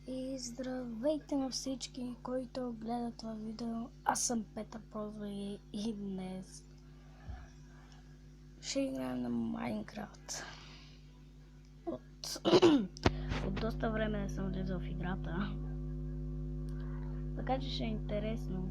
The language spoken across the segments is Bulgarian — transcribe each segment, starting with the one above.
И здравейте на всички, които гледат това видео. Аз съм Петър Прозвай и днес ще играем на Майнкрафт. От доста време не съм влизал в играта, така че ще е интересно.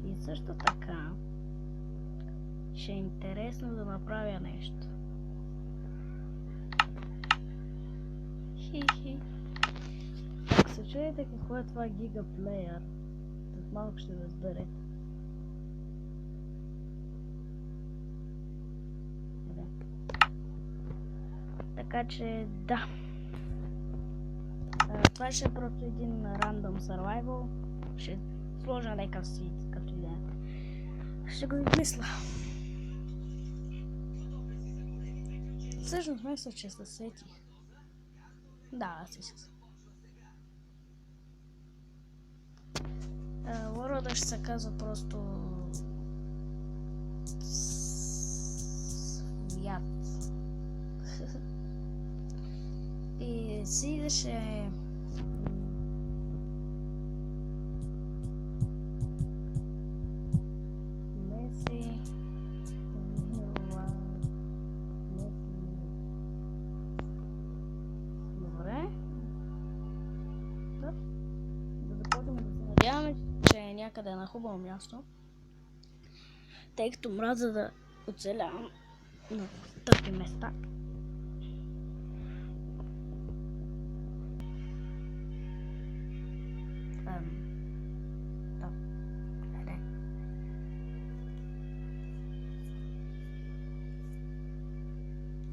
И също така ще е интересно да направя нещо. Хи-хи. Ако се чуете какво е това гигаплеер, след малко ще разберете. Така че да. Това ще е просто един random survival. Ще сложа някакъв свит, като идея. Ще го измисля. Всъщност мисля, че се сетих. Да, си се. Ворода ще се казва просто свят. И си ще Меси. Добре. Да започваме да се надяваме, че е някъде на хубаво място, тъй като мразя да оцелявам на тъпи места.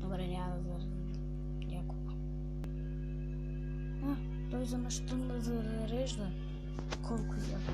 Добре, няма да зарежда някога. Той за нещо да зарежда. Колко яко.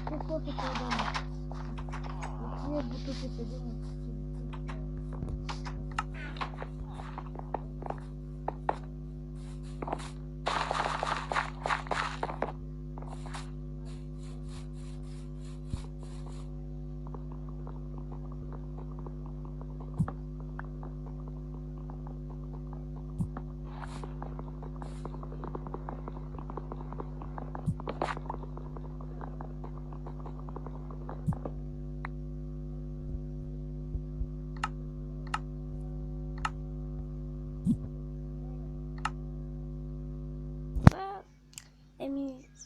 Какво се продава? Какви бутуци се дадат?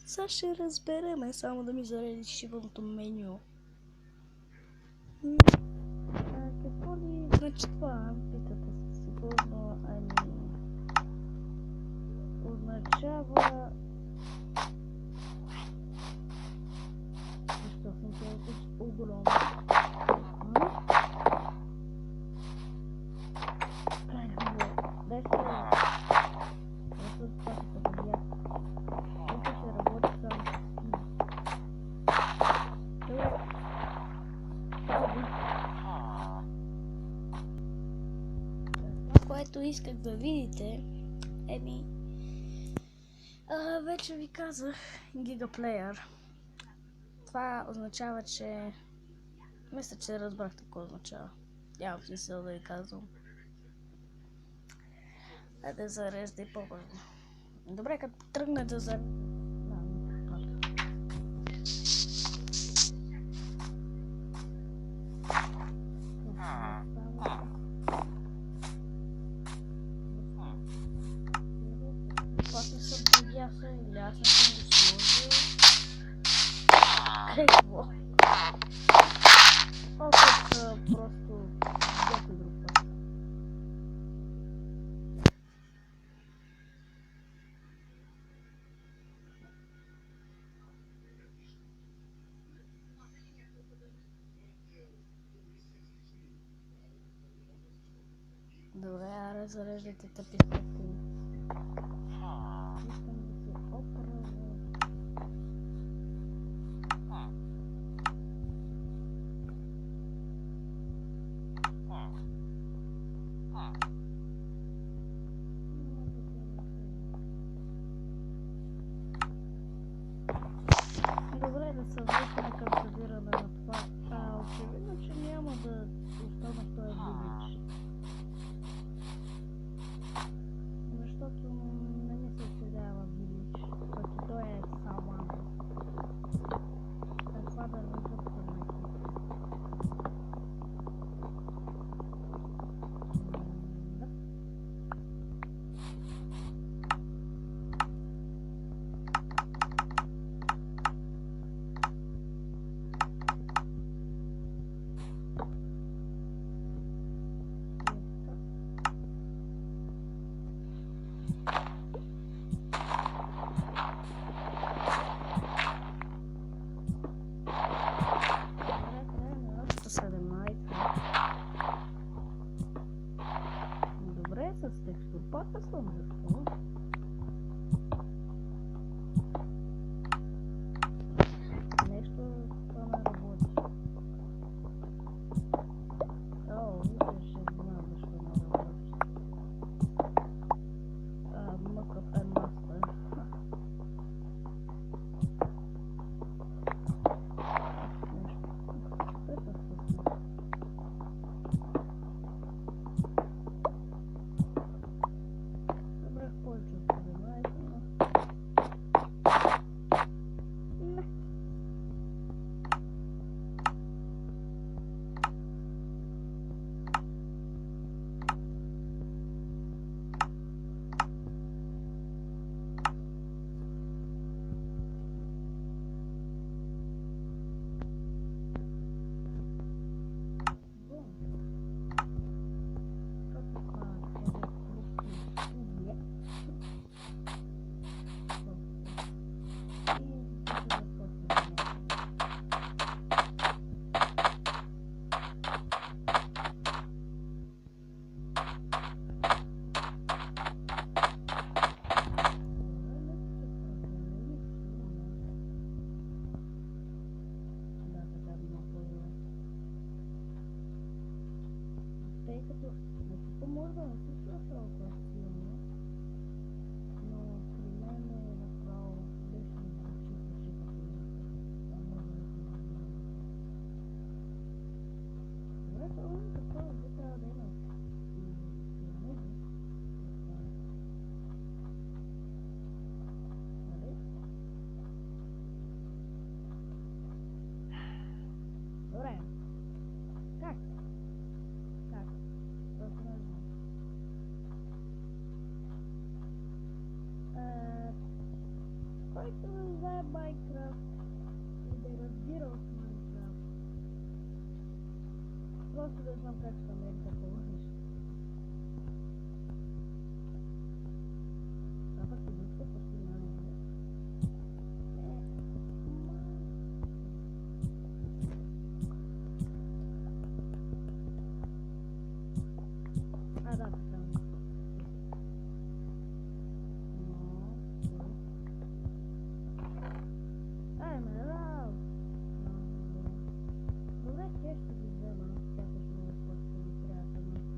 Сега ще разбереме, само да ми зареди шибаното меню. Какво ли значи това? Питате се сигурно, означава... Защо съм толкова огромно? Дай се което исках да видите, Еми, вече ви казах, гигаплеер. Това означава, че... Мисля, че разбрахте какво означава. Няма смисъл да ви казвам. Да зарежда и по-бързо. Добре, като тръгне да После се подяса или аз не съм го сложил. Какво? Опит просто някой друг път. Добре, аре зареждайте тъпите. Искам да се оправя. Добре, да се вършим към събиране на това. Очевидно, че няма да остана в този вилич. Защото не ми се седява вилич, като той е сама. Това да не запомня. Добре, с текстурпата съм защо. Нещо това не работи. Виждаш, ще знам защо не работи. Мъкъв е мастер. Тъй като може да не се чува толкова силно, но при мен е направо беше ми звучи като това може да се знае. Добре, това е какво, да трябва да има. Добре. Как? Който не знае Майнкрафт и да разбира от Майнкрафт, просто да знам как ще намери такова нещо. Това пък е нищо постоянно. Да, така. Добре, ще ги взема. Сякаш много просто ми трябва.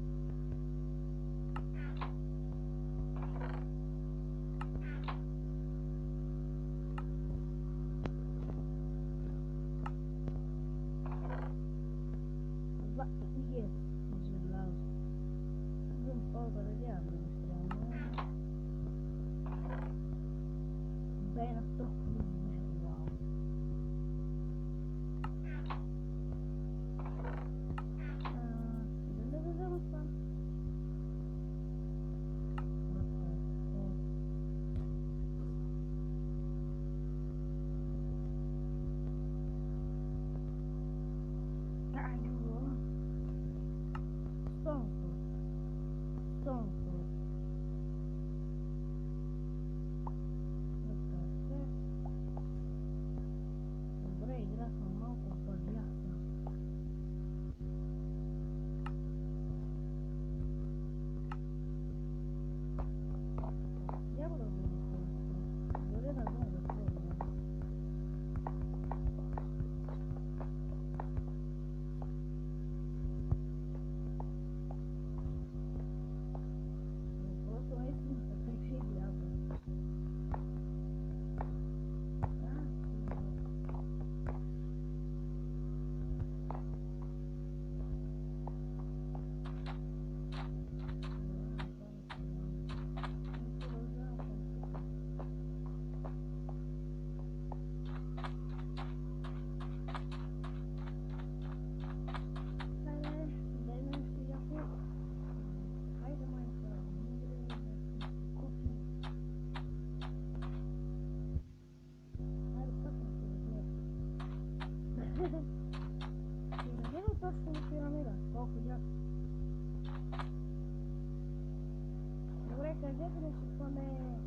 кажете ли, че това не е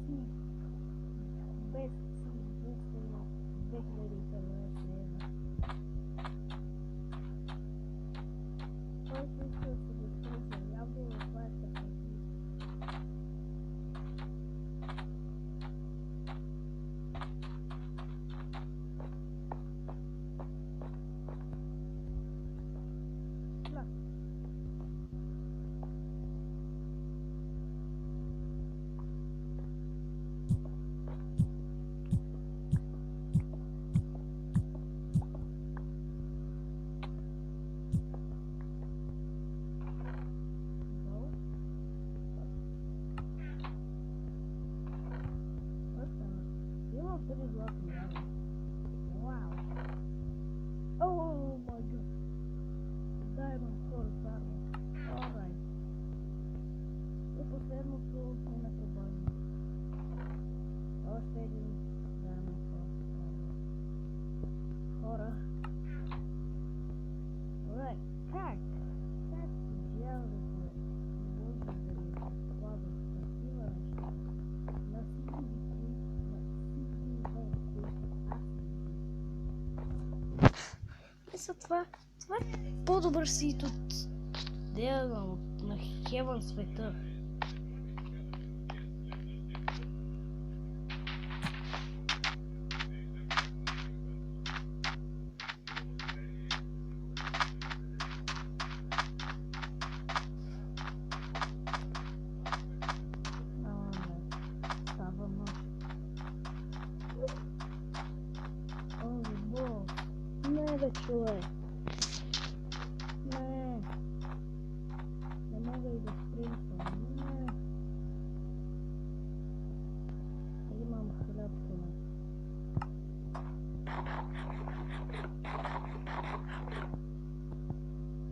си без си 2017 евро? Който иска да се възползва, явно това е така. Pretty lucky, wow. Oh my god. Diamond Force Armor. Alright. И последното е на побаза. Още един Diamond Force Armor. Хора. Добре, как? Как дяволите може да ни складат такива неща? На всички това е по-добър си от Дейлан на Хевън света. Става нощ. О, Бог. Не бе, човек. Не мога и да спринтвам. Не. Имам хляб поне.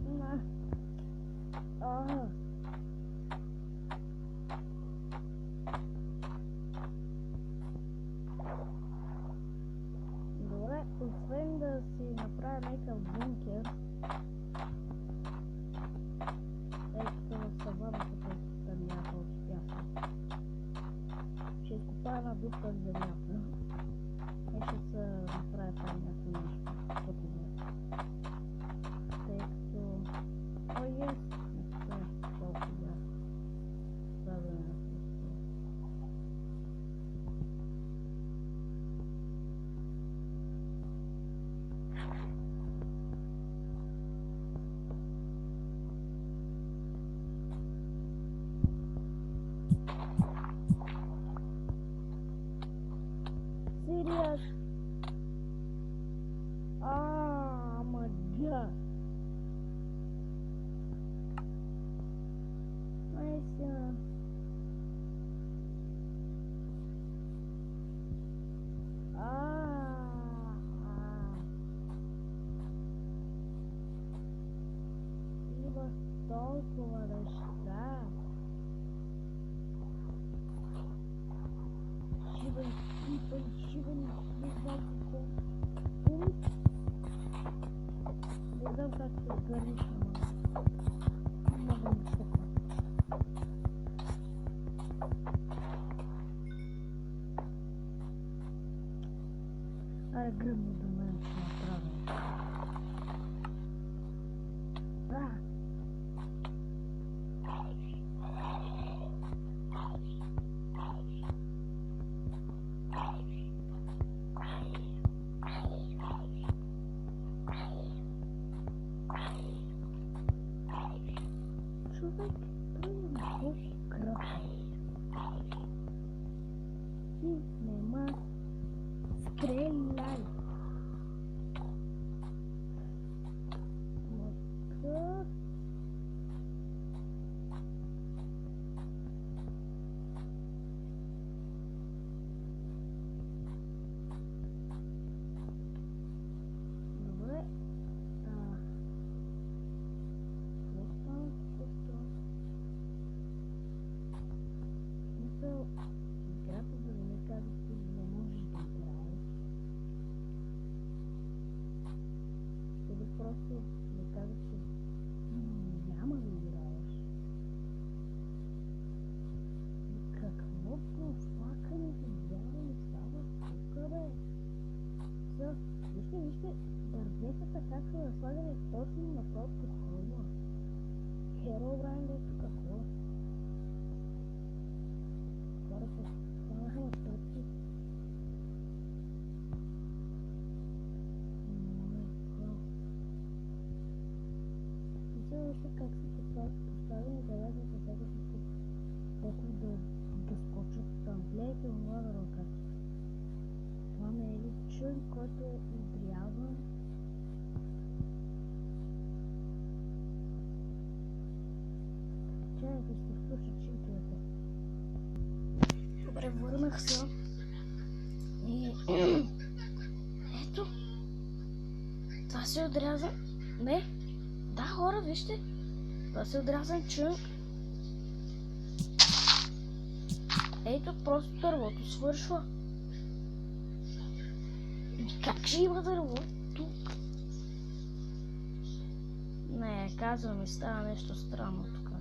Не. Добре, освен да си направя някакъв бункер, тъй като в саваната да няма от пясък, ще изкопая една дупка в земята и ще се направя там някакво нещо, каквото и да е. Тъй като... О, ес! Не знае колко да правя нещо. Serious? Oh my god. Nice. Има толкова неща. Шивани, не знам какво. Не знам как се гариш, ама много неща. Аре, гръмни до мен ще направя. Човек, той е много кръпен. Ти нема стреляй. Мака. Добре. Играта, да не казах, че не можеш да играеш. Или просто не казах, че няма да играеш. сме слагали точно на този подхода. Херобрайн е тук какво? Хора се станаха на сърци. Вижте как се поставим зарядни съседа с тук. Колко да скочат там. Гледайте онова на ръката. Това не е ли чун, който е изрязан? Чакайте, ще слуша чипията. Добре, върнах се. И... ето. Това се отряза. Не. Да, хора, вижте. Това се отрязан чунг. Ето, просто дървото свършва. Как ще има дърво тук? Не, казвам ми, става нещо странно тук.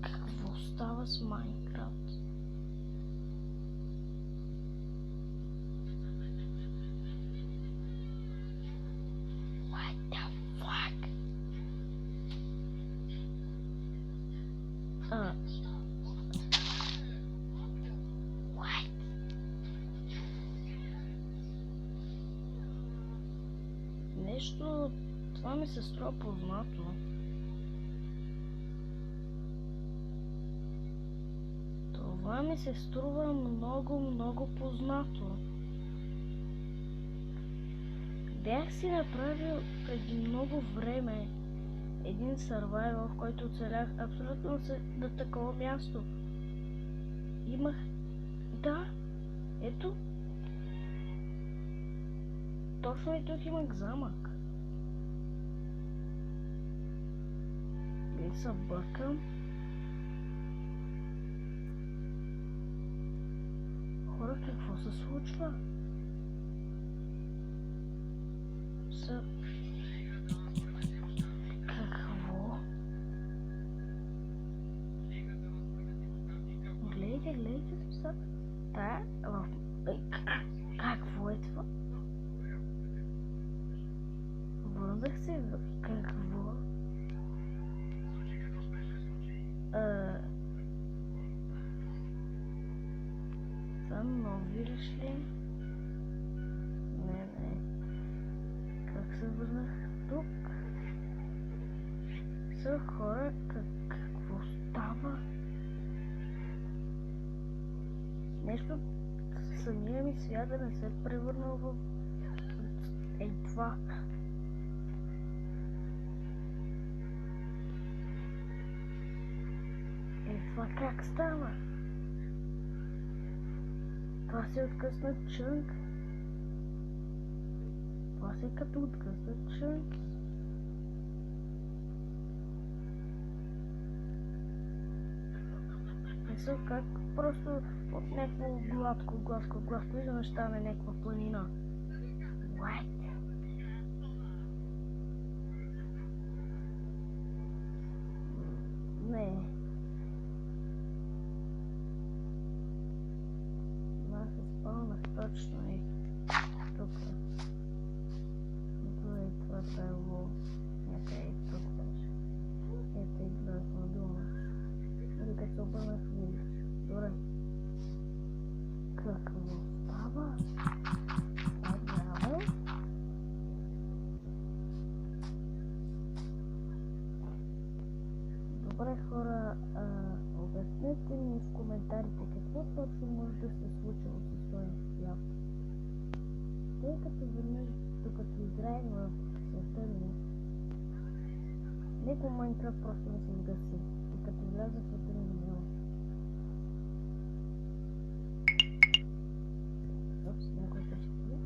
Какво става с Майнкрафт? What the fuck? What? Нещо... Това ми се струва познато. Това ми се струва много познато. Бях си направил преди много време един сървайвър, в който оцелях абсолютно на такова място. Имах... Да, ето. Точно и тук имах замък. Или се бъркам? Хора, какво се случва? Какво? Гледайте са. Тая в... Какво е това? Върнах се в... Какво? Са нови ли? Не. Как се върнах тук? Са хора, какво става? Нещо самия ми свят да не се превърнал в... Ей това. Ей това как става? Това се откъсна чънк. Това се като откъсна чънк. Мисля как просто от някакво гладко и да стане някаква планина. What? Не. Аз се спълнах точно и тук. Това дърво някъде тук беше. Ето идва надолу. Или като се обърнах виж. Добре. Какво става? Агава? Добре хора, обяснете ми в коментарите какво точно може да се случи с този свят. Тъй като веднъж, докато играем в света ми, леко Майнкрафт просто не се сгаси. И като вляза в света ми няма. Опс, някой ще чуе.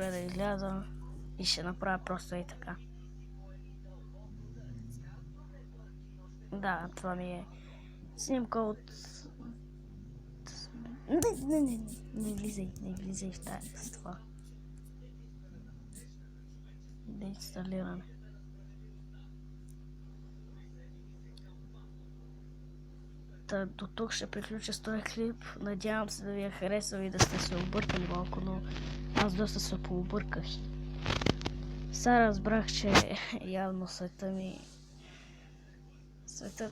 добре да изляза и ще направя просто и така. Да, това ми е снимка от... Не влизай в тази с това. Деинсталиране. До тук ще приключа с този клип. Надявам се да ви е харесал и да сте се объркали малко, но аз доста се пообърках. Сега разбрах, че явно светът,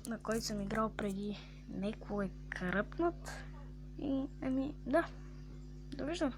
на който съм играл преди, някакво е кръпнат. И, да, довиждане.